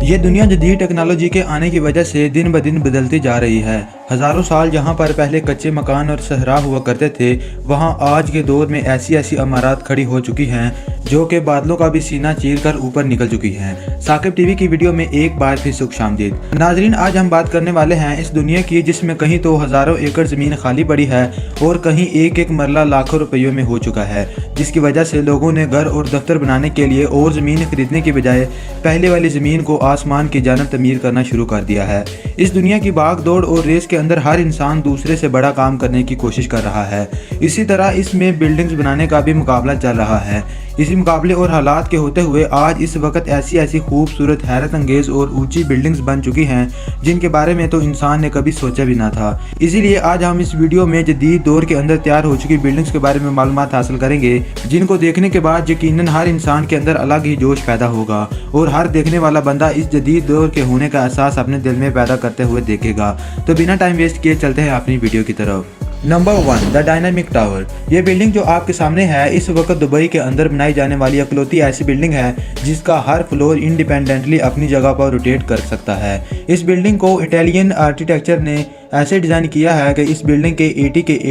ये दुनिया जदीद टेक्नोलॉजी के आने की वजह से दिन ब दिन बदलती जा रही है। हज़ारों साल जहाँ पर पहले कच्चे मकान और सहरा हुआ करते थे, वहाँ आज के दौर में ऐसी ऐसी इमारत खड़ी हो चुकी हैं जो कि बादलों का भी सीना चीर कर ऊपर निकल चुकी हैं। साकिब टीवी की वीडियो में एक बार फिर खुशामदीद। नाजरीन, आज हम बात करने वाले हैं इस दुनिया की जिसमें कहीं तो हज़ारों एकड़ ज़मीन खाली पड़ी है और कहीं एक एक मरला लाखों रुपयों में हो चुका है, जिसकी वजह से लोगों ने घर और दफ्तर बनाने के लिए और ज़मीन खरीदने की बजाय पहले वाली ज़मीन को आसमान की जानब तमीर करना शुरू कर दिया है। इस दुनिया की भाग दौड़ और रेस के अंदर हर इंसान दूसरे से बड़ा काम करने की कोशिश कर रहा है। इसी तरह इसमें बिल्डिंग्स बनाने का भी मुकाबला चल रहा है। इसी मुकाबले और हालात के होते हुए आज इस वक्त ऐसी ऐसी खूबसूरत, हैरत अंगेज और ऊंची बिल्डिंग्स बन चुकी हैं जिनके बारे में तो इंसान ने कभी सोचा भी ना था। इसीलिए आज हम इस वीडियो में जदीद दौर के अंदर तैयार हो चुकी बिल्डिंग्स के बारे में मालूमात हासिल करेंगे, जिनको देखने के बाद यकीनन हर इंसान के अंदर अलग ही जोश पैदा होगा और हर देखने वाला बंदा इस जदीद दौर के होने का एहसास अपने दिल में पैदा करते हुए देखेगा। तो बिना टाइम वेस्ट किए चलते हैं अपनी वीडियो की तरफ। Number 1, the dynamic tower. ये बिल्डिंग जो आपके सामने है इस वक्त दुबई के अंदर बनाई जाने वाली इकलौती ऐसी बिल्डिंग है जिसका हर फ्लोर इंडिपेंडेंटली अपनी जगह पर रोटेट कर सकता है। इस बिल्डिंग को इटालियन आर्किटेक्चर ने ऐसे डिज़ाइन किया है कि इस बिल्डिंग के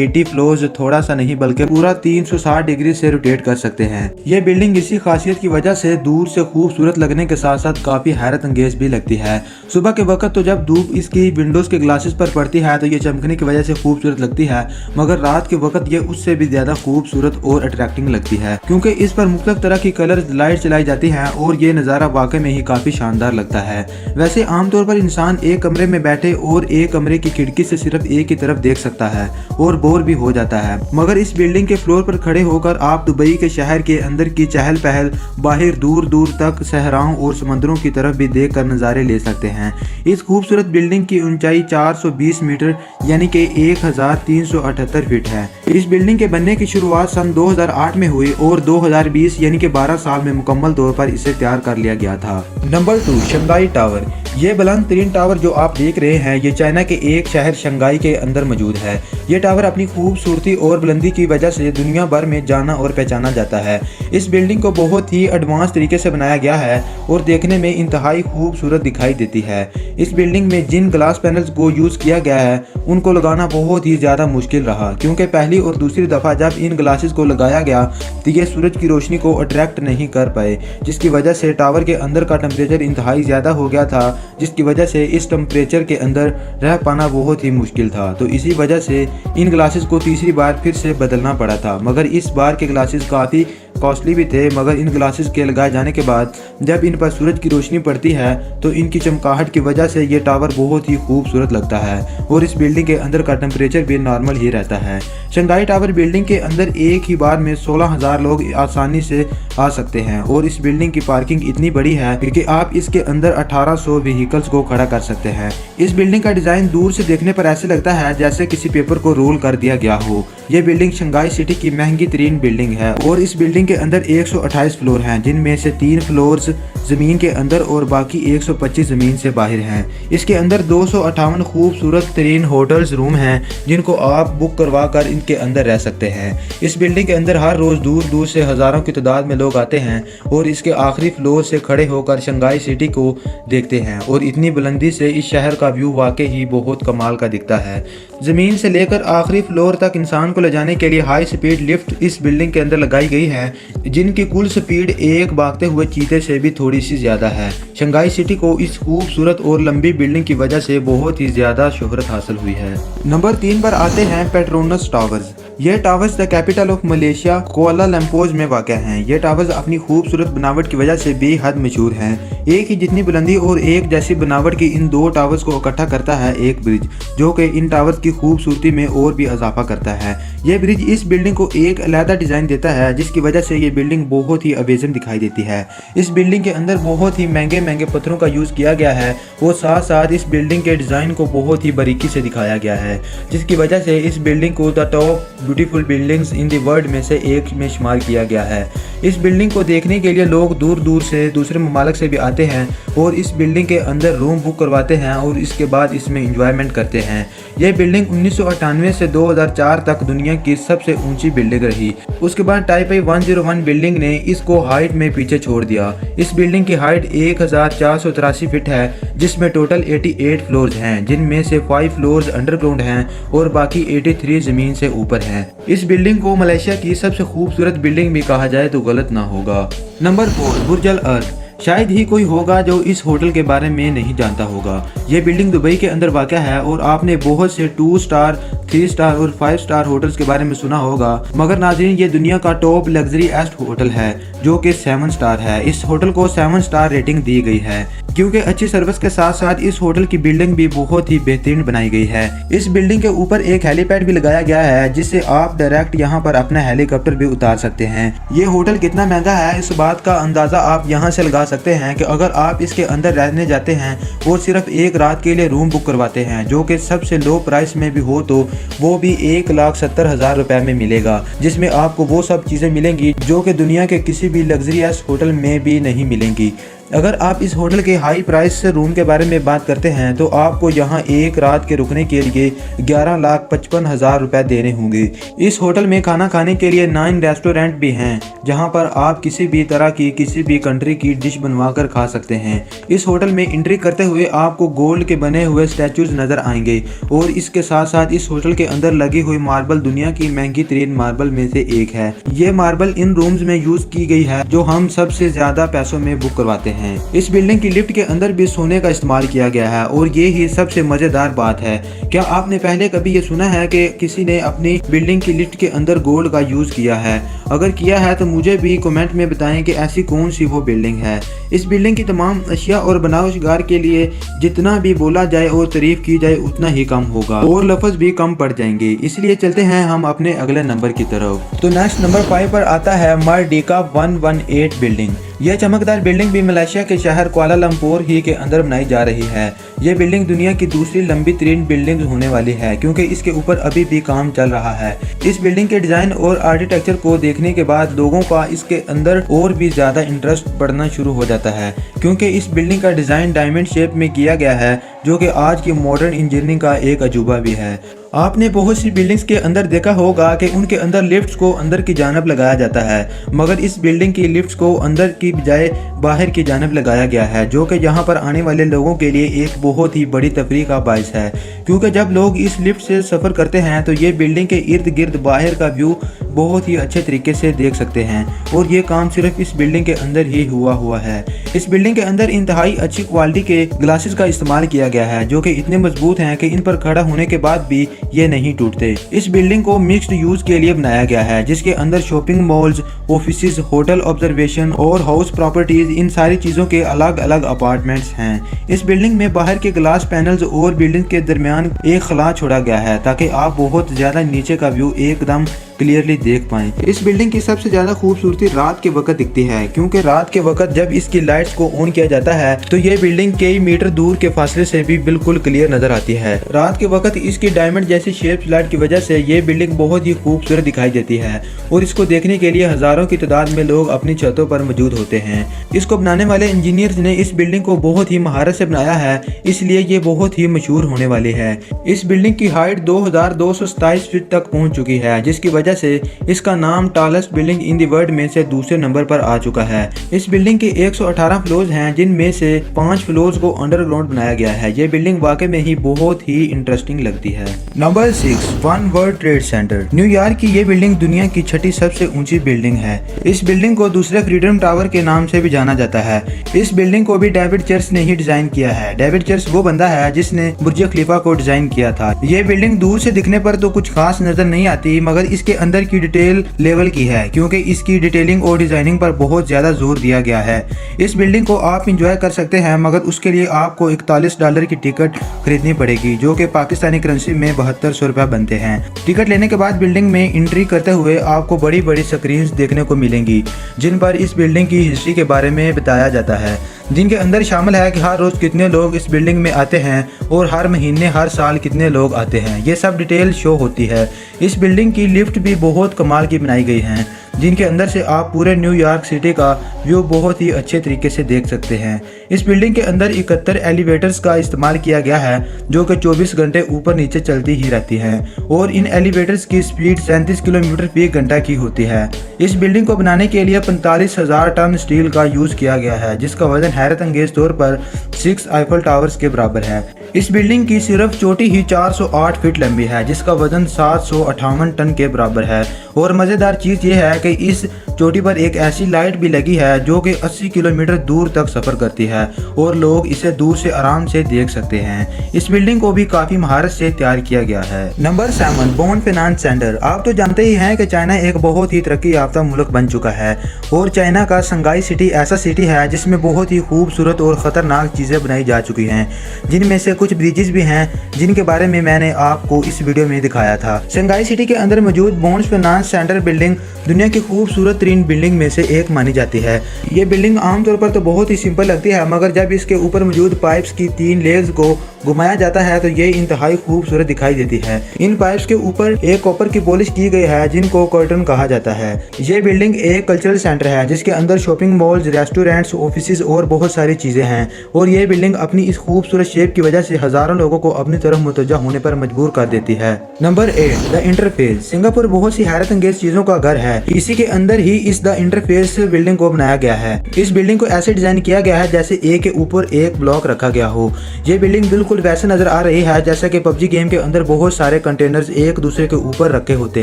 80 फ्लोर्स थोड़ा सा नहीं बल्कि पूरा 360 डिग्री से रोटेट कर सकते हैं। ये बिल्डिंग इसी खासियत की वजह से दूर से खूबसूरत लगने के साथ साथ काफ़ी हैरत अंगेज भी लगती है। सुबह के वक्त तो जब धूप इसकी विंडोज़ के ग्लासेस पर पड़ती है तो ये चमकने की वजह से खूबसूरत लगती है, मगर रात के वक्त ये उससे भी ज़्यादा खूबसूरत और अट्रैक्टिंग लगती है क्योंकि इस पर मुख्तलिफ तरह की कलर लाइट चलाई जाती है और ये नज़ारा वाकई में ही काफ़ी शानदार लगता है। वैसे आमतौर पर इंसान एक कमरे में बैठे और एक कमरे की खिड़की से सिर्फ एक ही तरफ देख सकता है और बोर भी हो जाता है, मगर इस बिल्डिंग के फ्लोर पर खड़े होकर आप दुबई के शहर के अंदर की चहल पहल, बाहर दूर दूर तक सहराओं और समंदरों की तरफ भी देख कर नज़ारे ले सकते हैं। इस खूबसूरत बिल्डिंग की ऊंचाई 420 मीटर यानी कि 1378 फीट है। इस बिल्डिंग के बनने की शुरुआत सन 2008 में हुई और 2020 यानी कि 12 साल में मुकम्मल तौर पर इसे तैयार कर लिया गया था। Number 2, Shanghai tower. ये बुलंद तरीन टावर जो आप देख रहे हैं ये चाइना के एक शहर शंघाई के अंदर मौजूद है। ये टावर अपनी खूबसूरती और बुलंदी की वजह से दुनिया भर में जाना और पहचाना जाता है। इस बिल्डिंग को बहुत ही एडवांस तरीके से बनाया गया है और देखने में इंतहाई खूबसूरत दिखाई देती है। इस बिल्डिंग में जिन ग्लास पैनल्स को यूज़ किया गया है उनको लगाना बहुत ही ज़्यादा मुश्किल रहा क्योंकि पहली और दूसरी दफ़ा जब इन ग्लासेस को लगाया गया तो ये सूरज की रोशनी को अट्रैक्ट नहीं कर पाए, जिसकी वजह से टावर के अंदर का टेम्परेचर इंतहाई ज़्यादा हो गया था, जिसकी वजह से इस टेम्परेचर के अंदर रह पाना बहुत ही मुश्किल था। तो इसी वजह से इन ग्लासेस को तीसरी बार फिर से बदलना पड़ा था, मगर इस बार के ग्लासेस काफ़ी कॉस्टली भी थे, मगर इन ग्लासेस के लगाए जाने के बाद जब इन पर सूरज की रोशनी पड़ती है तो इनकी चमकाहट की वजह से ये टावर बहुत ही खूबसूरत लगता है और इस बिल्डिंग के अंदर का टेम्परेचर भी नॉर्मल ही रहता है। शंघाई टावर बिल्डिंग के अंदर एक ही बार में 16,000 लोग आसानी से आ सकते हैं और इस बिल्डिंग की पार्किंग इतनी बड़ी है कि आप इसके अंदर 1800 व्हीकल्स को खड़ा कर सकते हैं। इस बिल्डिंग का डिज़ाइन दूर से देखने पर ऐसे लगता है जैसे किसी पेपर को रोल कर दिया गया हो। ये बिल्डिंग शंघाई सिटी की महंगी तरीन बिल्डिंग है और इस बिल्डिंग के अंदर 128 फ्लोर हैं, जिनमें से 3 फ्लोर्स ज़मीन के अंदर और बाकी 125 ज़मीन से बाहर हैं। इसके अंदर 258 खूबसूरत तरीन होटल्स रूम हैं जिनको आप बुक करवा कर इनके अंदर रह सकते हैं। इस बिल्डिंग के अंदर हर रोज़ दूर दूर से हज़ारों की तादाद में लोग आते हैं और इसके आखिरी फ्लोर से खड़े होकर शंघाई सिटी को देखते हैं और इतनी बुलंदी से इस शहर का व्यू वाकई ही बहुत कमाल का दिखता है। ज़मीन से लेकर आखिरी फ्लोर तक इंसान को ले जाने के लिए हाई स्पीड लिफ्ट इस बिल्डिंग के अंदर लगाई गई है, जिनकी कुल स्पीड एक भागते हुए चीते से भी थोड़ी सी ज़्यादा है। शंघाई सिटी को इस खूबसूरत और लंबी बिल्डिंग की वजह से बहुत ही ज़्यादा शोहरत हासिल हुई है। नंबर 3 पर आते हैं पेट्रोनस टावर्स। ये towers the capital of Malaysia Kuala Lumpur में वाक़ हैं। ये टावर्स अपनी खूबसूरत बनावट की वजह से बेहद मशहूर हैं। एक ही जितनी बुलंदी और एक जैसी बनावट की इन दो टावर्स को इकट्ठा करता है एक ब्रिज, जो कि इन टावर्स की खूबसूरती में और भी इजाफा करता है। यह ब्रिज इस बिल्डिंग को एक अलग डिज़ाइन देता है जिसकी वजह से ये बिल्डिंग बहुत ही अमेजिंग दिखाई देती है। इस बिल्डिंग के अंदर बहुत ही महंगे महंगे पत्थरों का यूज़ किया गया है और साथ साथ इस बिल्डिंग के डिज़ाइन को बहुत ही बारीकी से दिखाया गया है, जिसकी वजह से इस बिल्डिंग को the top beautiful buildings in the world में से एक में शुमार किया गया है। इस बिल्डिंग को देखने के लिए लोग दूर दूर से दूसरे ममालिक से भी आते हैं और इस बिल्डिंग के अंदर रूम बुक करवाते हैं और इसके बाद इसमें इंजॉयमेंट करते हैं। ये बिल्डिंग 1998 से 2004 तक दुनिया की सबसे ऊंची बिल्डिंग रही। उसके बाद टाइपे 101 बिल्डिंग ने इसको हाइट में पीछे छोड़ दिया। इस बिल्डिंग की हाइट 1483 फीट है, जिसमें टोटल 88 फ्लोर्स हैं, जिनमें से 5 फ्लोर्स अंडरग्राउंड हैं और बाकी 83 जमीन से ऊपर हैं। इस बिल्डिंग को मलेशिया की सबसे खूबसूरत बिल्डिंग भी कहा जाए तो गलत ना होगा। नंबर 4, बुर्ज अल अर्ब। शायद ही कोई होगा जो इस होटल के बारे में नहीं जानता होगा। ये बिल्डिंग दुबई के अंदर वाक़या है और आपने बहुत से 2 स्टार, 3 स्टार और 5 स्टार होटल्स के बारे में सुना होगा, मगर नाज़रीन ये दुनिया का टॉप लग्जरी एस्ट होटल है जो कि 7 स्टार है। इस होटल को 7 स्टार रेटिंग दी गई है क्योंकि अच्छी सर्विस के साथ साथ इस होटल की बिल्डिंग भी बहुत ही बेहतरीन बनाई गई है। इस बिल्डिंग के ऊपर एक हेलीपैड भी लगाया गया है जिससे आप डायरेक्ट यहाँ पर अपना हेलीकॉप्टर भी उतार सकते हैं। ये होटल कितना महंगा है इस बात का अंदाजा आप यहाँ से लगा सकते हैं कि अगर आप इसके अंदर रहने जाते हैं और सिर्फ एक रात के लिए रूम बुक करवाते हैं जो कि सबसे लो प्राइस में भी हो तो वो भी 1,70,000 रुपए में मिलेगा, जिसमें आपको वो सब चीज़ें मिलेंगी जो कि दुनिया के किसी भी लग्जरियस होटल में भी नहीं मिलेंगी। अगर आप इस होटल के हाई प्राइस से रूम के बारे में बात करते हैं तो आपको यहाँ एक रात के रुकने के लिए 11,55,000 रुपए देने होंगे। इस होटल में खाना खाने के लिए 9 रेस्टोरेंट भी हैं जहाँ पर आप किसी भी तरह की किसी भी कंट्री की डिश बनवा कर खा सकते हैं। इस होटल में एंट्री करते हुए आपको गोल्ड के बने हुए स्टैचूज नजर आएंगे और इसके साथ साथ इस होटल के अंदर लगी हुई मार्बल दुनिया की महंगी तरीन मार्बल में से एक है। ये मार्बल इन रूम्स में यूज की गई है जो हम सबसे ज्यादा पैसों में बुक करवाते हैं। इस बिल्डिंग की लिफ्ट के अंदर भी सोने का इस्तेमाल किया गया है और ये ही सबसे मजेदार बात है। क्या आपने पहले कभी ये सुना है कि किसी ने अपनी बिल्डिंग की लिफ्ट के अंदर गोल्ड का यूज किया है? अगर किया है तो मुझे भी कमेंट में बताएं कि ऐसी कौन सी वो बिल्डिंग है। इस बिल्डिंग की तमाम अशिया और बनावट शिकार के लिए जितना भी बोला जाए और तारीफ की जाए उतना ही कम होगा और लफ्ज भी कम पड़ जाएंगे। इसलिए चलते हैं हम अपने अगले नंबर की तरफ। तो नेक्स्ट नंबर 5 पर आता है मरडिका 118 बिल्डिंग। यह चमकदार बिल्डिंग भी मलेशिया के शहर कुआलालंपुर ही के अंदर बनाई जा रही है। यह बिल्डिंग दुनिया की दूसरी लंबी तरीन बिल्डिंग होने वाली है क्योंकि इसके ऊपर अभी भी काम चल रहा है। इस बिल्डिंग के डिजाइन और आर्किटेक्चर को देखने के बाद लोगों का इसके अंदर और भी ज्यादा इंटरेस्ट बढ़ना शुरू हो जाता है क्योंकि इस बिल्डिंग का डिजाइन डायमंड शेप में किया गया है जो कि आज की मॉडर्न इंजीनियरिंग का एक अजूबा भी है। आपने बहुत सी बिल्डिंग्स के अंदर देखा होगा कि उनके अंदर लिफ्ट्स को अंदर की जानब लगाया जाता है, मगर इस बिल्डिंग की लिफ्ट्स को अंदर की बजाय बाहर की जानब लगाया गया है जो कि यहाँ पर आने वाले लोगों के लिए एक बहुत ही बड़ी तफरीह का बाइस है क्योंकि जब लोग इस लिफ्ट से सफ़र करते हैं तो ये बिल्डिंग के इर्द गिर्द बाहर का व्यू बहुत ही अच्छे तरीके से देख सकते हैं और ये काम सिर्फ इस बिल्डिंग के अंदर ही हुआ है। इस बिल्डिंग के अंदर इंतहाई अच्छी क्वालिटी के ग्लासेस का इस्तेमाल किया गया है जो कि इतने मजबूत हैं कि इन पर खड़ा होने के बाद भी ये नहीं टूटते। इस बिल्डिंग को मिक्स्ड यूज के लिए बनाया गया है जिसके अंदर shopping malls, offices, hotel observation और हाउस प्रॉपर्टीज, इन सारी चीजों के अलग अलग अपार्टमेंट्स हैं। इस बिल्डिंग में बाहर के ग्लास पैनल्स और बिल्डिंग के दरमियान एक खला छोड़ा गया है ताकि आप बहुत ज्यादा नीचे का व्यू एकदम क्लियरली देख पाएं। इस बिल्डिंग की सबसे ज्यादा खूबसूरती रात के वक्त दिखती है क्योंकि रात के वक्त जब इसकी लाइट्स को ऑन किया जाता है तो ये बिल्डिंग कई मीटर दूर के फासले से भी बिल्कुल क्लियर नजर आती है। रात के वक्त इसकी डायमंड जैसी शेप लाइट की वजह से ये बिल्डिंग बहुत ही खूबसूरत दिखाई देती है और इसको देखने के लिए हजारों की तादाद में लोग अपनी छतों पर मौजूद होते हैं। इसको बनाने वाले इंजीनियर्स ने इस बिल्डिंग को बहुत ही महारत से बनाया है, इसलिए ये बहुत ही मशहूर होने वाली है। इस बिल्डिंग की हाइट 2227 फीट तक पहुंच चुकी है जिसकी वजह से इसका नाम tallest building in the world में से दूसरे नंबर पर आ चुका है। इस बिल्डिंग के 118 फ्लोर्स हैं जिनमें से 5 फ्लोर्स को अंडरग्राउंड बनाया गया है। ये बिल्डिंग वाकई में ही बहुत ही इंटरेस्टिंग लगती है। Number 6, one world trade centre. New York की ये बिल्डिंग दुनिया की 6ठी सबसे ऊंची बिल्डिंग है। इस बिल्डिंग को दूसरे फ्रीडम टावर के नाम से भी जाना जाता है। इस बिल्डिंग को भी डेविड चर्च ने ही डिजाइन किया है। डेविड चर्च वो बंदा है जिसने बुर्ज खलीफा को डिजाइन किया था। ये बिल्डिंग दूर से दिखने पर तो कुछ खास नजर नहीं आती मगर इसके अंदर की डिटेल लेवल की है क्योंकि इसकी डिटेलिंग और डिजाइनिंग पर बहुत ज्यादा जोर दिया गया है। इस बिल्डिंग को आप इंजॉय कर सकते हैं मगर उसके लिए आपको $41 की टिकट खरीदनी पड़ेगी जो कि पाकिस्तानी करेंसी में 7200 रुपए बनते हैं। टिकट लेने के बाद बिल्डिंग में एंट्री करते हुए आपको बड़ी बड़ी स्क्रीन्स देखने को मिलेंगी जिन पर इस बिल्डिंग की हिस्ट्री के बारे में बताया जाता है, जिनके अंदर शामिल है कि हर रोज कितने लोग इस बिल्डिंग में आते हैं और हर महीने हर साल कितने लोग आते हैं। ये सब डिटेल शो होती है। इस बिल्डिंग की लिफ्ट भी बहुत कमाल की बनाई गई हैं जिनके अंदर से आप पूरे न्यूयॉर्क सिटी का व्यू बहुत ही अच्छे तरीके से देख सकते हैं। इस बिल्डिंग के अंदर 71 एलिवेटर्स का इस्तेमाल किया गया है जो कि 24 घंटे ऊपर नीचे चलती ही रहती है और इन एलिवेटर्स की स्पीड 37 किलोमीटर फी घंटा की होती है। इस बिल्डिंग को बनाने के लिए 45,000 टन स्टील का यूज किया गया है जिसका वजन हैरत अंगेज तौर पर 6 आईफल टावर्स के बराबर है। इस बिल्डिंग की सिर्फ चोटी ही 408 फीट लंबी है जिसका वजन 758 टन के बराबर है और मज़ेदार चीज़ ये है कि इस चोटी पर एक ऐसी लाइट भी लगी है जो कि 80 किलोमीटर दूर तक सफ़र करती है और लोग इसे दूर से आराम से देख सकते हैं। इस बिल्डिंग को भी काफ़ी महारत से तैयार किया गया है। Number 7, bond finance centre. आप तो जानते ही हैं कि चाइना एक बहुत ही तरक्की याफ्ता मुल्क बन चुका है और चाइना का शंघाई सिटी ऐसा सिटी है जिसमें बहुत ही खूबसूरत और ख़तरनाक चीज़ें बनाई जा चुकी हैं, जिनमें से कुछ ब्रिजेस भी हैं जिनके बारे में मैंने आपको इस वीडियो में दिखाया था। शंघाई सिटी के अंदर मौजूद बॉन्ड फाइनेंस सेंटर बिल्डिंग दुनिया की खूबसूरत तरीन बिल्डिंग में से एक मानी जाती है। ये बिल्डिंग आमतौर पर तो बहुत ही सिंपल लगती है मगर जब इसके ऊपर मौजूद पाइप्स की 3 लेग्स को घुमाया जाता है तो ये इंतहाई खूबसूरत दिखाई देती है। इन पाइप्स के ऊपर एक कॉपर की पॉलिश की गई है जिनको कर्टन कहा जाता है। ये बिल्डिंग एक कल्चरल सेंटर है जिसके अंदर शॉपिंग मॉल्स, रेस्टोरेंट्स, ऑफिसेज और बहुत सारी चीजें हैं और ये बिल्डिंग अपनी इस खूबसूरत शेप की वजह से हजारों लोगों को अपनी तरफ मुतवज्जा होने पर मजबूर कर देती है। Number 8, the interface. सिंगापुर बहुत सी हैरत अंगेज चीजों का घर है। इसी के अंदर ही इस द इंटरफेस बिल्डिंग को बनाया गया है। इस बिल्डिंग को ऐसे डिजाइन किया गया है जैसे एक के ऊपर एक ब्लॉक रखा गया हो। ये बिल्डिंग बिल्कुल वैसे नजर आ रही है जैसा कि पबजी गेम के अंदर बहुत सारे कंटेनर्स एक दूसरे के ऊपर रखे होते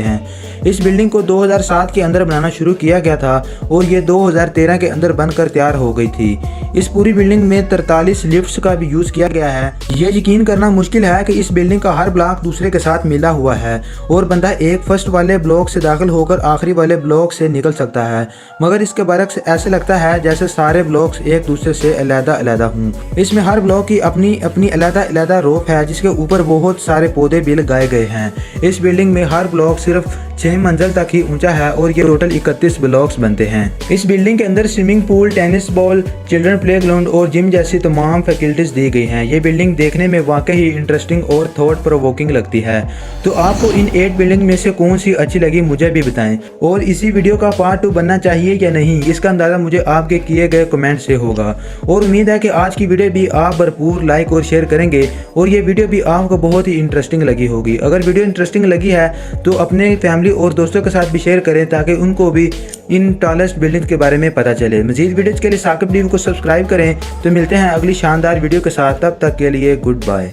हैं। इस बिल्डिंग को 2007 के अंदर बनाना शुरू किया गया था और ये 2013 के अंदर बनकर तैयार हो गई थी। इस पूरी बिल्डिंग में 43 लिफ्ट्स का भी यूज किया गया है। ये यकीन करना मुश्किल है कि इस बिल्डिंग का हर ब्लॉक दूसरे के साथ मिला हुआ है और बंदा एक फर्स्ट वाले ब्लॉक से दाखिल होकर आखिरी वाले ब्लॉक से निकल सकता है, मगर इसके बरक्स ऐसे लगता है जैसे सारे ब्लॉक्स एक दूसरे से अलग-अलग हों। इसमें हर ब्लॉक की अपनी अपनी अलग-अलग रोफ है जिसके ऊपर बहुत सारे पौधे भी लगाए गए हैं। इस बिल्डिंग में हर ब्लॉक सिर्फ 6 मंजिल तक ही ऊंचा है और ये टोटल 31 ब्लॉक्स बनते हैं। इस बिल्डिंग के अंदर swimming pool, tennis ball, children playground और जिम जैसी तमाम फैसिलिटीज दी गई हैं। ये बिल्डिंग देखने में वाकई ही इंटरेस्टिंग और थॉट प्रोवोकिंग लगती है। तो आपको इन 8 बिल्डिंग में से कौन सी अच्छी लगी मुझे भी बताएं और इसी वीडियो का पार्ट 2 बनना चाहिए या नहीं, इसका अंदाजा मुझे आपके किए गए कमेंट से होगा। और उम्मीद है कि आज की वीडियो भी आप भरपूर लाइक और शेयर करेंगे और ये वीडियो भी आपको बहुत ही इंटरेस्टिंग लगी होगी। अगर वीडियो इंटरेस्टिंग लगी है तो अपने फैमिली और दोस्तों के साथ भी शेयर करें ताकि उनको भी इन टॉलेस्ट बिल्डिंग के बारे में पता चले। मजीद वीडियोज़ के लिए साकिब टीवी को सब्सक्राइब करें। तो मिलते हैं अगली शानदार वीडियो के साथ, तब तक के लिए गुड बाय।